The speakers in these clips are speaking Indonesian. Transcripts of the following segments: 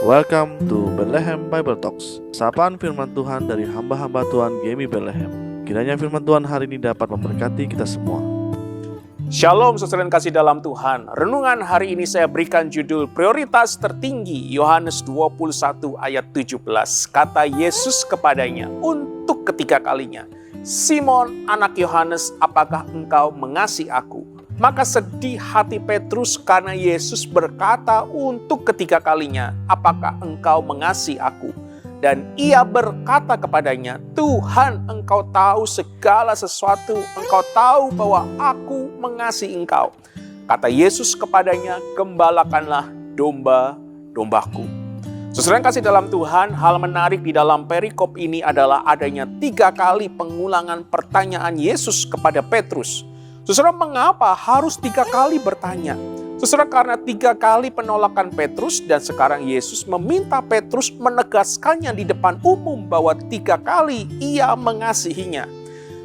Welcome to Bethlehem Bible Talks. Sapaan firman Tuhan dari hamba-hamba Tuhan GMI Bethlehem. Kiranya firman Tuhan hari ini dapat memberkati kita semua. Shalom saudara yang kasih dalam Tuhan. Renungan hari ini saya berikan judul Prioritas Tertinggi, Yohanes 21 ayat 17. Kata Yesus kepadanya untuk ketiga kalinya, Simon anak Yohanes, apakah engkau mengasihi aku? Maka sedih hati Petrus karena Yesus berkata untuk ketiga kalinya, apakah engkau mengasihi aku? Dan ia berkata kepadanya, Tuhan, engkau tahu segala sesuatu, engkau tahu bahwa aku mengasihi engkau. Kata Yesus kepadanya, gembalakanlah domba-dombaku. Saudara yang kasih dalam Tuhan, hal menarik di dalam perikop ini adalah adanya 3 kali pengulangan pertanyaan Yesus kepada Petrus. Saudara, mengapa harus 3 kali bertanya? Saudara, karena 3 kali penolakan Petrus dan sekarang Yesus meminta Petrus menegaskannya di depan umum bahwa 3 kali ia mengasihinya.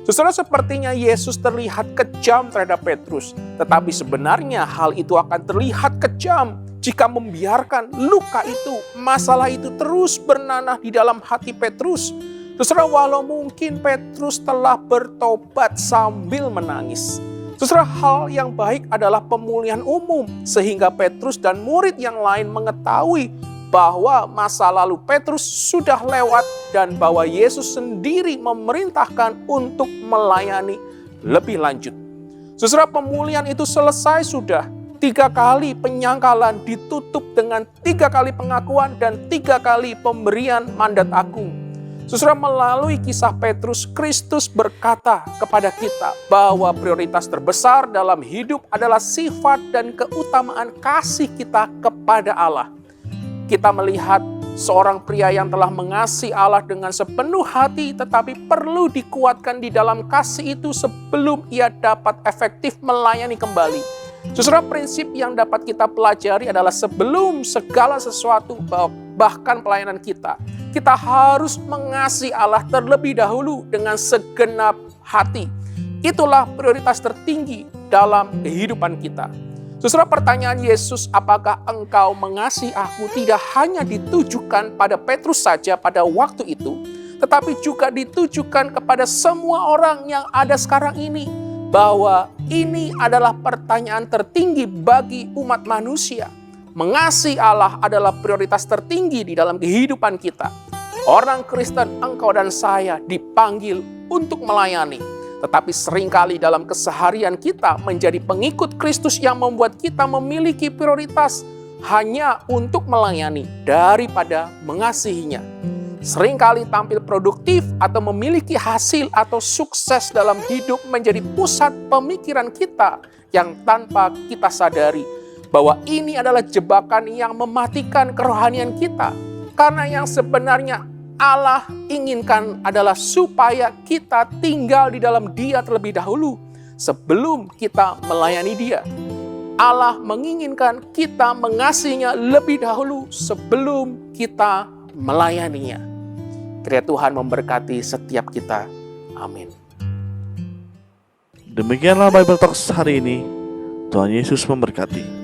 Saudara, sepertinya Yesus terlihat kejam terhadap Petrus, tetapi sebenarnya hal itu akan terlihat kejam jika membiarkan luka itu, masalah itu terus bernanah di dalam hati Petrus. Saudara, walau mungkin Petrus telah bertobat sambil menangis. Saudara, hal yang baik adalah pemulihan umum, sehingga Petrus dan murid yang lain mengetahui bahwa masa lalu Petrus sudah lewat dan bahwa Yesus sendiri memerintahkan untuk melayani lebih lanjut. Saudara, pemulihan itu selesai sudah. 3 kali penyangkalan ditutup dengan 3 kali pengakuan dan 3 kali pemberian mandat agung. Saudara, melalui kisah Petrus, Kristus berkata kepada kita bahwa prioritas terbesar dalam hidup adalah sifat dan keutamaan kasih kita kepada Allah. Kita melihat seorang pria yang telah mengasihi Allah dengan sepenuh hati, tetapi perlu dikuatkan di dalam kasih itu sebelum ia dapat efektif melayani kembali. Saudara, prinsip yang dapat kita pelajari adalah sebelum segala sesuatu, bahkan pelayanan kita harus mengasihi Allah terlebih dahulu dengan segenap hati. Itulah prioritas tertinggi dalam kehidupan kita. Saudara, pertanyaan Yesus, apakah engkau mengasihi aku, tidak hanya ditujukan pada Petrus saja pada waktu itu, tetapi juga ditujukan kepada semua orang yang ada sekarang ini, bahwa ini adalah pertanyaan tertinggi bagi umat manusia. Mengasihi Allah adalah prioritas tertinggi di dalam kehidupan kita. Orang Kristen, engkau dan saya dipanggil untuk melayani. Tetapi seringkali dalam keseharian kita menjadi pengikut Kristus yang membuat kita memiliki prioritas hanya untuk melayani daripada mengasihinya. Seringkali tampil produktif atau memiliki hasil atau sukses dalam hidup menjadi pusat pemikiran kita yang tanpa kita sadari bahwa ini adalah jebakan yang mematikan kerohanian kita. Karena yang sebenarnya Allah inginkan adalah supaya kita tinggal di dalam Dia terlebih dahulu sebelum kita melayani Dia. Allah menginginkan kita mengasihinya lebih dahulu sebelum kita melayaninya. Kiranya Tuhan memberkati setiap kita. Amin. Demikianlah Bible Talks hari ini. Tuhan Yesus memberkati.